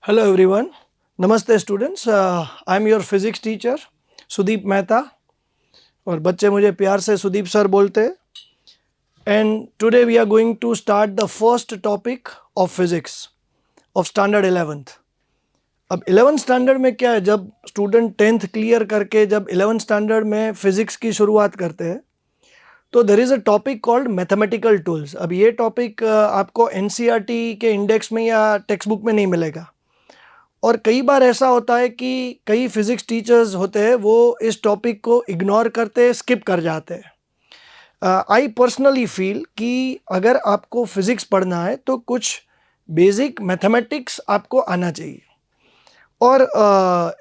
Hello everyone. Namaste students. I am your physics teacher Sudeep Mehta और बच्चे मुझे प्यार से सुदीप सर बोलते हैं. And today we are going to start the first topic of physics of standard 11th. अब 11th standard में क्या है, जब स्टूडेंट 10th क्लियर करके जब 11th स्टैंडर्ड में फिजिक्स की शुरुआत करते हैं तो there is a topic called mathematical tools. अब ये टॉपिक आपको एनसीईआरटी के इंडेक्स में या टेक्स्ट बुक में नहीं मिलेगा. और कई बार ऐसा होता है कि कई फिज़िक्स टीचर्स होते हैं वो इस टॉपिक को इग्नोर करते, स्किप कर जाते हैं. आई पर्सनली फील कि अगर आपको फ़िज़िक्स पढ़ना है तो कुछ बेसिक मैथमेटिक्स आपको आना चाहिए. और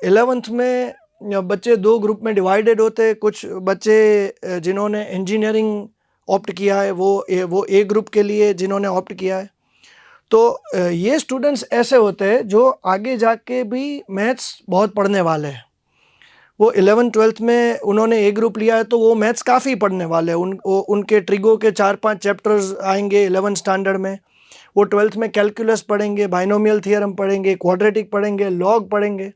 11th में बच्चे दो ग्रुप में डिवाइडेड होते हैं. कुछ बच्चे जिन्होंने इंजीनियरिंग ऑप्ट किया है वो ए ग्रुप के लिए जिन्होंने ऑप्ट किया है. तो ये स्टूडेंट्स ऐसे होते हैं जो आगे जाके भी मैथ्स बहुत पढ़ने वाले हैं. वो 11th-12th में उन्होंने ए ग्रुप लिया है तो वो मैथ्स काफ़ी पढ़ने वाले हैं. उनके ट्रिगो के 4-5 चैप्टर्स आएंगे 11th स्टैंडर्ड में. वो 12th में कैलकुलस पढ़ेंगे, बाइनोमियल थियरम पढ़ेंगे, क्वाड्रेटिक पढ़ेंगे, लॉग पढ़ेंगे.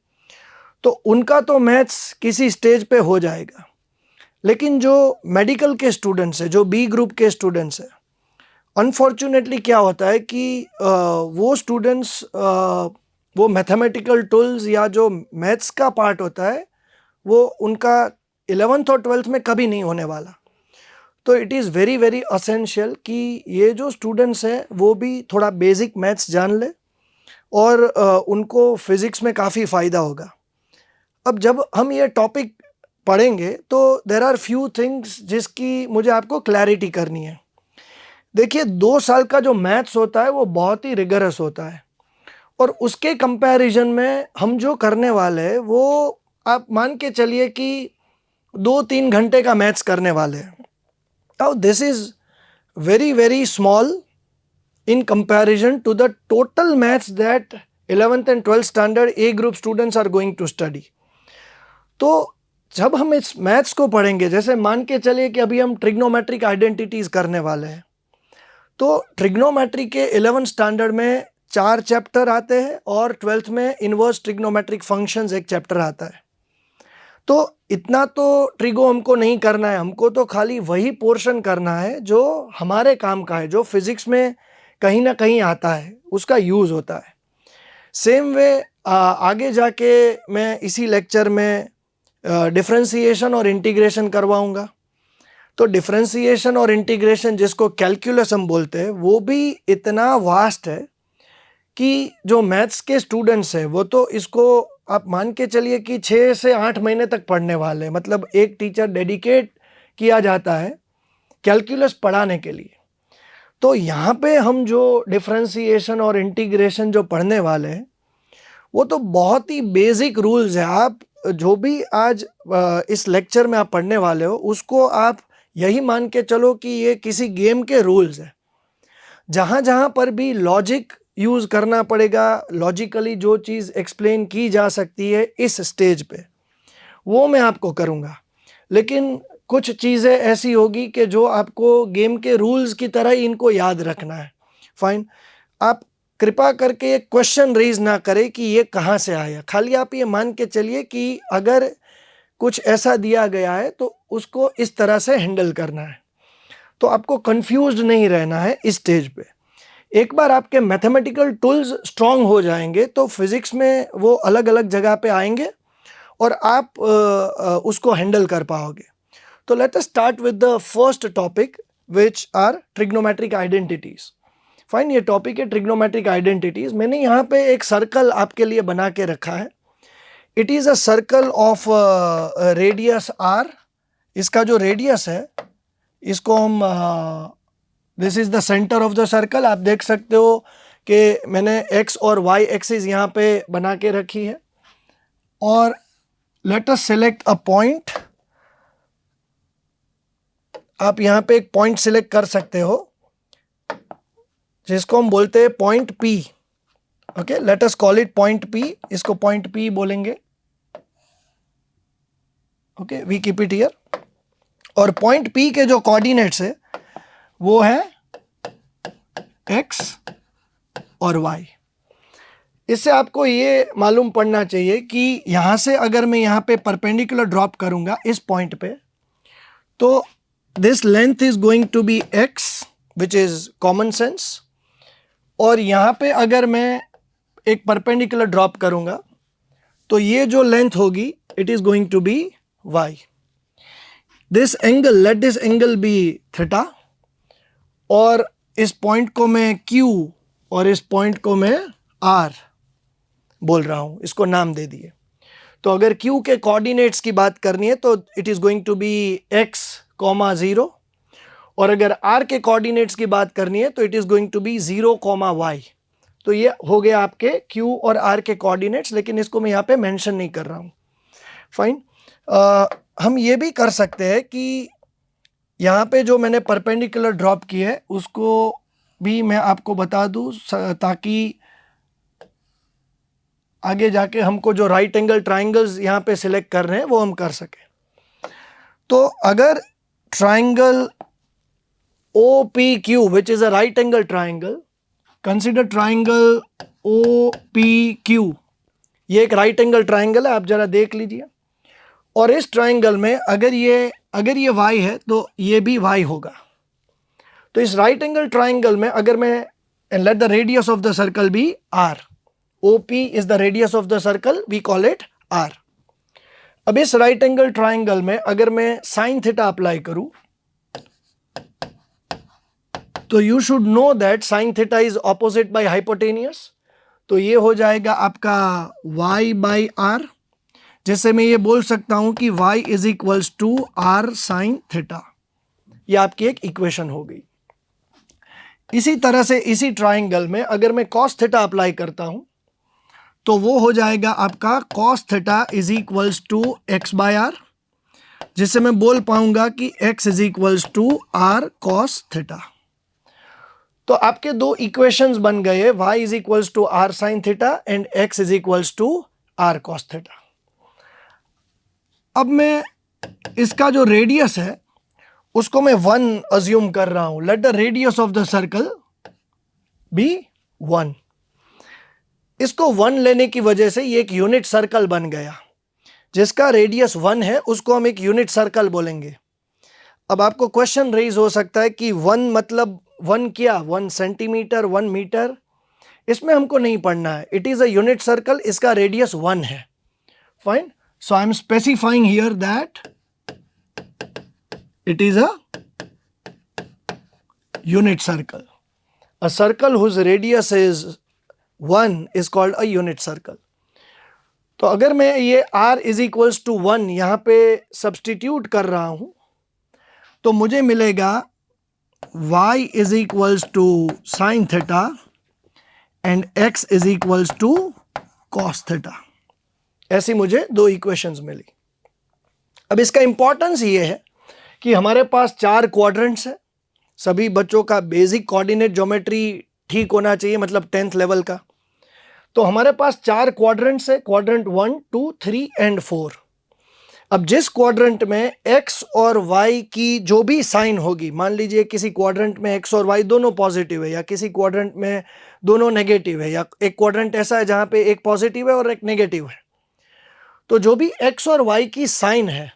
तो उनका तो मैथ्स किसी स्टेज पे हो जाएगा. लेकिन जो मेडिकल के स्टूडेंट्स हैं, जो बी ग्रुप के स्टूडेंट्स हैं, अनफॉर्चुनेटली क्या होता है कि वो स्टूडेंट्स वो मैथमेटिकल टूल्स या जो मैथ्स का पार्ट होता है वो उनका 11th और 12th में कभी नहीं होने वाला. तो it is very very essential कि ये जो स्टूडेंट्स हैं वो भी थोड़ा बेसिक मैथ्स जान ले और उनको फिज़िक्स में काफ़ी फ़ायदा होगा. अब जब हम ये टॉपिक पढ़ेंगे तो देर आर फ्यू थिंग्स जिसकी मुझे आपको क्लैरिटी करनी है. देखिए 2 साल का जो मैथ्स होता है वो बहुत ही रिगरस होता है और उसके कंपैरिजन में हम जो करने वाले हैं वो आप मान के चलिए कि 2-3 घंटे का मैथ्स करने वाले हैं. Now this is very very small in comparison to the total maths that 11th and 12th standard A group students are going to study. तो जब हम इस मैथ्स को पढ़ेंगे, जैसे मान के चलिए कि अभी हम ट्रिग्नोमेट्रिक आइडेंटिटीज करने वाले हैं, तो ट्रिग्नोमेट्री के 11th स्टैंडर्ड में 4 चैप्टर आते हैं और 12th में इन्वर्स ट्रिग्नोमेट्रिक फंक्शंस एक चैप्टर आता है. तो इतना तो ट्रिगो हमको नहीं करना है, हमको तो खाली वही पोर्शन करना है जो हमारे काम का है, जो फिजिक्स में कहीं ना कहीं आता है, उसका यूज़ होता है. सेम वे आगे जाके मैं इसी लेक्चर में डिफरेंशिएशन और इंटीग्रेशन करवाऊंगा. तो डिफरेंशिएशन और इंटीग्रेशन जिसको कैलकुलस हम बोलते हैं वो भी इतना वास्ट है कि जो मैथ्स के स्टूडेंट्स हैं वो तो इसको आप मान के चलिए कि 6 से 8 महीने तक पढ़ने वाले हैं. मतलब एक टीचर डेडिकेट किया जाता है कैलकुलस पढ़ाने के लिए. तो यहाँ पे हम जो डिफरेंशिएशन और इंटीग्रेशन जो पढ़ने वाले हैं वो तो बहुत ही बेसिक रूल्स है. आप जो भी आज इस लेक्चर में आप पढ़ने वाले हो उसको आप यही मान के चलो कि ये किसी गेम के रूल्स है. जहाँ जहाँ पर भी लॉजिक यूज़ करना पड़ेगा, लॉजिकली जो चीज़ एक्सप्लेन की जा सकती है इस स्टेज पे, वो मैं आपको करूँगा. लेकिन कुछ चीज़ें ऐसी होगी कि जो आपको गेम के रूल्स की तरह ही इनको याद रखना है. फाइन. आप कृपा करके एक क्वेश्चन रेज ना करें कि ये कहाँ से आया. खाली आप ये मान के चलिए कि अगर कुछ ऐसा दिया गया है तो उसको इस तरह से हैंडल करना है. तो आपको कंफ्यूज्ड नहीं रहना है इस स्टेज पे. एक बार आपके मैथमेटिकल टूल्स स्ट्रांग हो जाएंगे तो फिजिक्स में वो अलग अलग जगह पे आएंगे और आप उसको हैंडल कर पाओगे. तो let us start with the first topic which are trigonometric identities. Fine. ये टॉपिक है ट्रिग्नोमेट्रिक आइडेंटिटीज. मैंने यहाँ पे एक सर्कल आपके लिए बना के रखा है. It is a circle of radius R. इसका जो रेडियस है इसको हम this is the centre of the circle. आप देख सकते हो कि मैंने एक्स और वाई एक्सिस यहाँ पे बना के रखी है. और let us select a point. आप यहाँ पे एक पॉइंट सिलेक्ट कर सकते हो जिसको हम बोलते हैं point P. Okay, let us call it point P. इसको पॉइंट पी बोलेंगे. Okay, we keep it here. और पॉइंट पी के जो कोऑर्डिनेट्स है वो है एक्स और वाई. इससे आपको ये मालूम पड़ना चाहिए कि यहाँ से अगर मैं यहाँ पे परपेंडिकुलर ड्रॉप करूँगा इस पॉइंट पे, तो this length is going to be x, which is common sense, और यहाँ पे अगर मैं एक परपेंडिकुलर ड्रॉप करूँगा तो ये जो लेंथ होगी it is going to be y. This angle, let this angle be theta, और इस पॉइंट को मैं Q और इस पॉइंट को मैं R बोल रहा हूं, इसको नाम दे दिए. तो अगर Q के कोऑर्डिनेट्स की बात करनी है तो it is going to be x, 0, और अगर R के कोऑर्डिनेट्स की बात करनी है तो it is going to be 0, y. तो ये हो गया आपके Q और R के कोऑर्डिनेट्स, लेकिन इसको मैं यहाँ पे मेंशन नहीं कर रहा हूँ. फाइन. हम ये भी कर सकते हैं कि यहाँ पे जो मैंने परपेंडिकुलर ड्रॉप की है उसको भी मैं आपको बता दूँ, ताकि आगे जाके हमको जो राइट एंगल ट्राइंगल्स यहाँ पे सिलेक्ट कर रहे हैं वो हम कर सकें. तो अगर triangle OPQ, which is a right angle triangle, consider triangle OPQ, ये एक राइट एंगल ट्राइंगल है, आप जरा देख लीजिए. और इस ट्राइंगल में अगर ये y है तो ये भी y होगा. तो इस राइट एंगल ट्राइंगल में अगर मैं, and let the radius of the circle be r, OP is the radius of the circle, we call it R. अब इस राइट एंगल ट्राइंगल में अगर मैं साइन थीटा अप्लाई करूं तो you should know that sine theta is opposite by hypotenuse. तो ये हो जाएगा आपका y बाई r, जिससे मैं ये बोल सकता हूं कि y is equals to r sine theta. ये आपकी एक इक्वेशन हो गई. इसी तरह से इसी ट्राइंगल में अगर मैं cos थीटा अप्लाई करता हूं तो वो हो जाएगा आपका cos theta is equals to x by r, जिससे मैं बोल पाऊंगा कि x is equals to r cos theta. तो आपके दो इक्वेशंस बन गए, y is equals to r sine theta and x is equals to r cos theta. अब मैं इसका जो रेडियस है उसको मैं 1 अज्यूम कर रहा हूं. Let the radius of the circle be 1. इसको 1 लेने की वजह से ये एक यूनिट सर्कल बन गया. जिसका रेडियस 1 है उसको हम एक यूनिट सर्कल बोलेंगे. अब आपको क्वेश्चन रेज हो सकता है कि 1 मतलब 1 क्या, 1 सेंटीमीटर, 1 मीटर, इसमें हमको नहीं पढ़ना है. It is a unit circle, इसका रेडियस 1 है. Fine. So I am specifying here that it is a unit circle. A circle whose radius is 1 is called a unit circle. तो अगर मैं ये r is equals to 1 यहाँ पे substitute कर रहा हूँ तो मुझे मिलेगा y is equals to sin theta and x is equals to cos theta. ऐसी मुझे दो इक्वेशंस मिली. अब इसका इंपॉर्टेंस ये है कि हमारे पास 4 क्वाड्रेंट्स है. सभी बच्चों का बेसिक कोऑर्डिनेट ज्योमेट्री ठीक होना चाहिए, मतलब 10th लेवल का. तो हमारे पास 4 क्वाड्रेंट्स है, क्वाड्रेंट 1, 2, 3 एंड 4. अब जिस क्वाड्रेंट में x और y की जो भी साइन होगी, मान लीजिए किसी क्वाड्रेंट में x और y दोनों पॉजिटिव है, या किसी क्वाड्रेंट में दोनों नेगेटिव है, या एक क्वाड्रेंट ऐसा है जहां पे एक पॉजिटिव है और एक नेगेटिव है, तो जो भी x और y की साइन है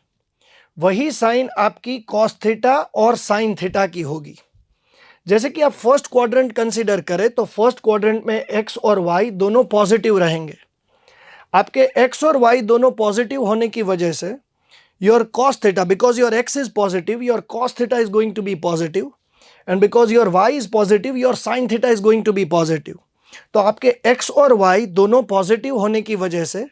वही साइन आपकी cos थीटा और sin थीटा की होगी. जैसे कि आप फर्स्ट क्वाड्रेंट कंसीडर करें तो फर्स्ट क्वाड्रेंट में x और y दोनों पॉजिटिव रहेंगे. आपके x और y दोनों पॉजिटिव होने की वजह से your cos theta, because your x is positive, your cos theta is going to be positive, and because your y is positive, your sin theta is going to be positive. तो आपके x और y दोनों positive होने की वजह से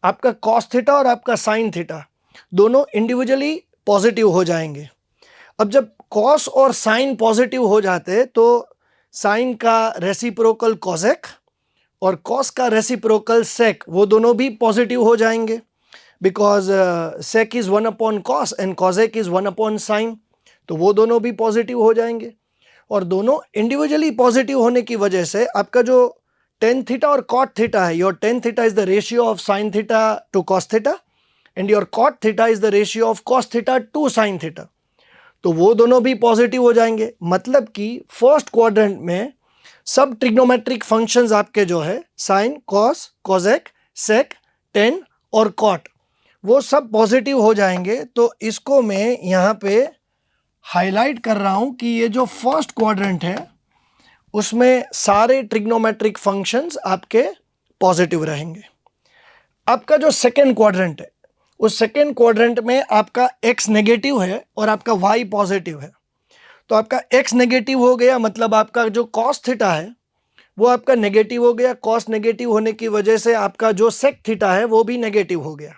आपका cos theta और आपका sin थीटा दोनों इंडिविजुअली पॉजिटिव हो जाएंगे. अब जब cos और sin पॉजिटिव हो जाते हैं तो sin का रेसिप्रोकल cosec और cos का रेसिप्रोकल sec वो दोनों भी पॉजिटिव हो जाएंगे, because sec is 1 upon cos and cosec is 1 upon sin. तो वो दोनों भी पॉजिटिव हो जाएंगे, और दोनों इंडिविजुअली पॉजिटिव होने की वजह से आपका जो tan थीटा और cot थीटा है, your tan theta is the ratio of sin theta two cos theta and your cot theta is the ratio of cos theta two sin theta. तो वो दोनों भी पॉजिटिव हो जाएंगे. मतलब कि फर्स्ट क्वाड्रेंट में सब ट्रिग्नोमेट्रिक फंक्शंस आपके जो है साइन, कॉस, कोसेक, सेक, टेन और कॉट, वो सब पॉजिटिव हो जाएंगे। तो इसको मैं यहाँ पे हाईलाइट कर रहा हूँ कि ये जो फर्स्ट क्वाड्रेंट है उसमें सारे ट्रिग्नोमेट्रिक फंक्शंस आपके पॉजिटिव रहेंगे। आपका जो सेकेंड क्वाड्रेंट है उस सेकेंड क्वाड्रेंट में आपका x नेगेटिव है और आपका y पॉजिटिव है। तो आपका x नेगेटिव हो गया, मतलब आपका जो cos थीटा है वो आपका नेगेटिव हो गया। cos नेगेटिव होने की वजह से आपका जो sec थीटा है वो भी नेगेटिव हो गया।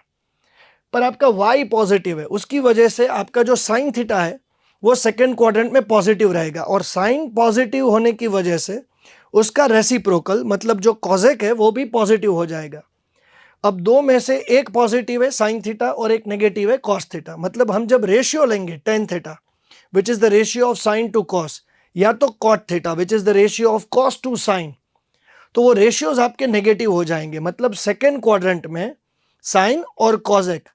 पर आपका y पॉजिटिव है, उसकी वजह से आपका जो sin थीटा है वो सेकेंड क्वाड्रेंट में पॉजिटिव रहेगा। और sin पॉजिटिव होने की वजह से उसका रेसिप्रोकल मतलब जो cosec है वो भी पॉजिटिव हो जाएगा। अब दो में से एक पॉजिटिव है साइन थीटा और एक नेगेटिव है कॉस थीटा। मतलब हम जब रेशियो लेंगे tan theta which is the ratio of sine to cos, या तो cot theta which is the ratio of cos to sine, तो वो रेशियोज आपके नेगेटिव हो जाएंगे। मतलब सेकेंड क्वाड्रेंट में साइन और कॉसेक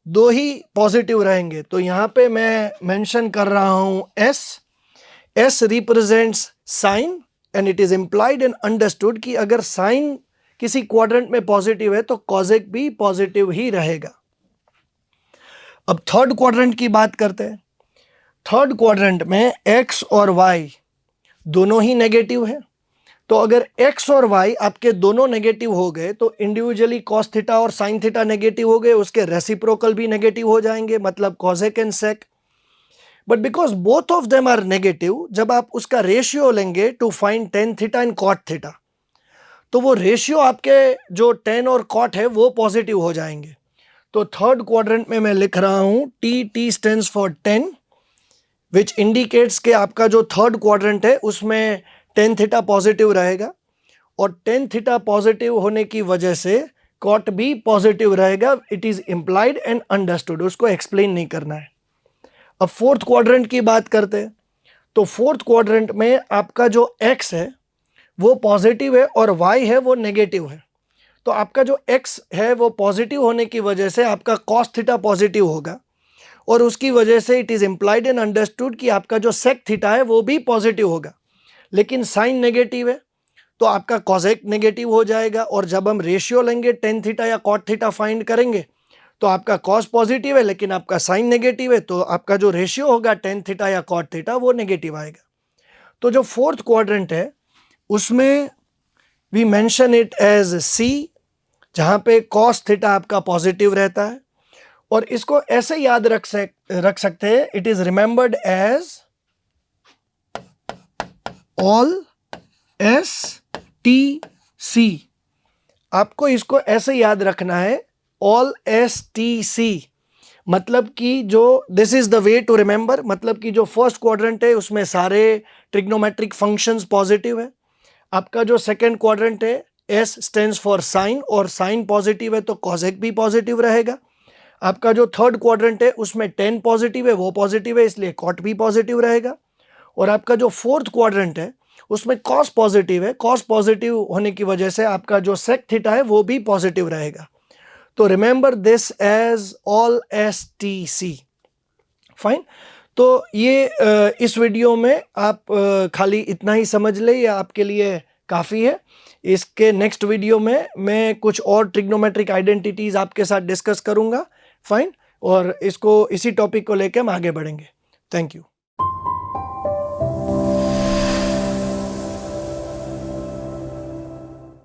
दो ही पॉजिटिव रहेंगे। तो यहाँ पे मैं मेंशन कर रहा हूँ S represents sine and it is implied and understood कि अगर साइन किसी क्वाड्रेंट में पॉजिटिव है तो कॉसेक भी पॉजिटिव ही रहेगा। अब थर्ड क्वाड्रेंट की बात करते हैं। थर्ड क्वाड्रेंट में x और y दोनों ही नेगेटिव है। तो अगर x और y आपके दोनों नेगेटिव हो गए तो इंडिविजुअली cos थीटा और sin थीटा नेगेटिव हो गए, उसके रेसिप्रोकल भी नेगेटिव हो जाएंगे, मतलब cosec and sec। But because both of them are negative, जब आप उसका रेशियो लेंगे to find tan theta and cot theta, तो वो रेशियो आपके जो टेन और कॉट है वो पॉजिटिव हो जाएंगे। तो थर्ड क्वाड्रेंट में मैं लिख रहा हूं T stands for ten, which indicates के आपका जो थर्ड क्वाड्रेंट है उसमें टेन थीटा पॉजिटिव रहेगा। और टेन थीटा पॉजिटिव होने की वजह से कॉट भी पॉजिटिव रहेगा। It is implied and understood, उसको एक्सप्लेन नहीं करना है। अब फोर्थ क्वाड्रेंट की बात करते हैं। तो फोर्थ क्वाड्रेंट में आपका जो एक्स है वो पॉजिटिव है और y है वो नेगेटिव है। तो आपका जो x है वो पॉजिटिव होने की वजह से आपका cos थीटा पॉजिटिव होगा, और उसकी वजह से it is implied and understood कि आपका जो sec थीटा है वो भी पॉजिटिव होगा। लेकिन sin नेगेटिव है तो आपका cosec नेगेटिव हो जाएगा। और जब हम रेशियो लेंगे tan थीटा या cot थीटा फाइंड करेंगे तो आपका cos पॉजिटिव है लेकिन आपका sin नेगेटिव है, तो आपका जो रेशियो होगा tan थीटा या cot थीटा वो नेगेटिव आएगा। तो जो फोर्थ क्वाड्रेंट है उसमें we mention it as C, जहां पे cos थीटा आपका पॉजिटिव रहता है। और इसको ऐसे याद रख सकते हैं, it is remembered as all STC। आपको इसको ऐसे याद रखना है, ऑल STC, मतलब कि जो this is the way to remember, मतलब कि जो फर्स्ट क्वाड्रेंट है उसमें सारे ट्रिग्नोमेट्रिक फंक्शंस पॉजिटिव है। आपका जो सेकेंड क्वाड्रेंट है S स्टैंड्स फॉर साइन, और साइन पॉजिटिव है तो कॉसेक भी पॉजिटिव रहेगा। आपका जो थर्ड क्वाड्रेंट है उसमें टेन पॉजिटिव है, वो पॉजिटिव है इसलिए कॉट भी पॉजिटिव रहेगा। और आपका जो फोर्थ क्वाड्रेंट है उसमें कॉस पॉजिटिव है, कॉस पॉजिटिव होने की वजह से आपका जो सेक थीटा है वो भी पॉजिटिव रहेगा। तो remember this as all STC। Fine. तो ये इस वीडियो में आप खाली इतना ही समझ ले, ये आपके लिए काफ़ी है। इसके नेक्स्ट वीडियो में मैं कुछ और ट्रिग्नोमेट्रिक आइडेंटिटीज़ आपके साथ डिस्कस करूंगा। फाइन। और इसको इसी टॉपिक को लेकर हम आगे बढ़ेंगे। Thank you.